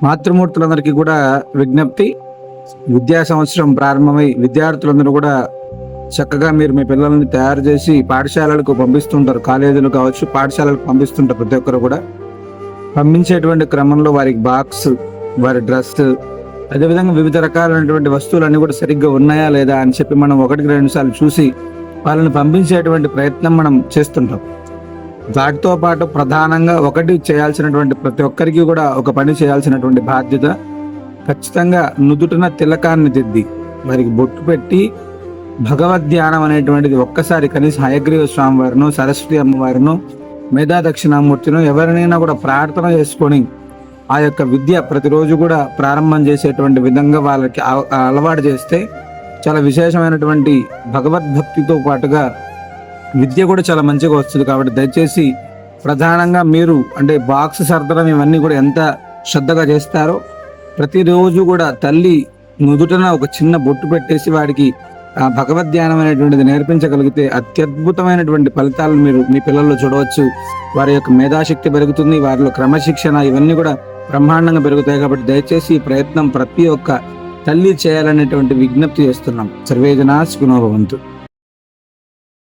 మాతృమూర్తులందరికీ కూడా విజ్ఞప్తి. విద్యా సంవత్సరం ప్రారంభమై విద్యార్థులందరూ కూడా చక్కగా మీరు మీ పిల్లల్ని తయారు చేసి పాఠశాలలకు పంపిస్తుంటారు. కాలేజీలు కావచ్చు, పాఠశాలలకు పంపిస్తుంటారు. ప్రతి ఒక్కరు కూడా పంపించేటువంటి క్రమంలో వారికి బాక్స్, వారి డ్రెస్, అదేవిధంగా వివిధ రకాలైనటువంటి వస్తువులన్నీ కూడా సరిగ్గా ఉన్నాయా లేదా అని చెప్పి మనం 1-2 సార్లు చూసి వాళ్ళని పంపించేటువంటి ప్రయత్నం మనం చేస్తుంటాం. వాటితో పాటు ప్రధానంగా ఒకటి చేయాల్సినటువంటి, ప్రతి ఒక్కరికి కూడా ఒక పని చేయాల్సినటువంటి బాధ్యత, ఖచ్చితంగా నుదుటిన తిలకాన్ని దిద్ది వారికి బొట్టు పెట్టి భగవద్ ధ్యానం అనేటువంటిది ఒక్కసారి కనీసం హయగ్రీవ స్వామి వారిను, సరస్వతి అమ్మవారిను, మేధా దక్షిణామూర్తిను ఎవరినైనా కూడా ప్రార్థన చేసుకొని ఆ యొక్క విద్య ప్రతిరోజు కూడా ప్రారంభం చేసేటువంటి విధంగా వాళ్ళకి అలవాటు చేస్తే చాలా విశేషమైనటువంటి భగవద్భక్తితో పాటుగా విద్య కూడా చాలా మంచిగా వస్తుంది. కాబట్టి దయచేసి ప్రధానంగా మీరు అంటే బాక్స్ సర్దడం ఇవన్నీ కూడా ఎంత శ్రద్ధగా చేస్తారో, ప్రతిరోజు కూడా తల్లి నుదుటన ఒక చిన్న బొట్టు పెట్టేసి వాడికి ఆ భగవద్ ధ్యానం అనేటువంటిది నేర్పించగలిగితే అత్యద్భుతమైనటువంటి ఫలితాలను మీరు మీ పిల్లల్లో చూడవచ్చు. వారి యొక్క మేధాశక్తి పెరుగుతుంది, వారిలో క్రమశిక్షణ ఇవన్నీ కూడా బ్రహ్మాండంగా పెరుగుతాయి. కాబట్టి దయచేసి ఈ ప్రయత్నం ప్రతి ఒక్క తల్లి చేయాలనేటువంటి విజ్ఞప్తి చేస్తున్నాం. సర్వే జనా సుఖినో భవంతు.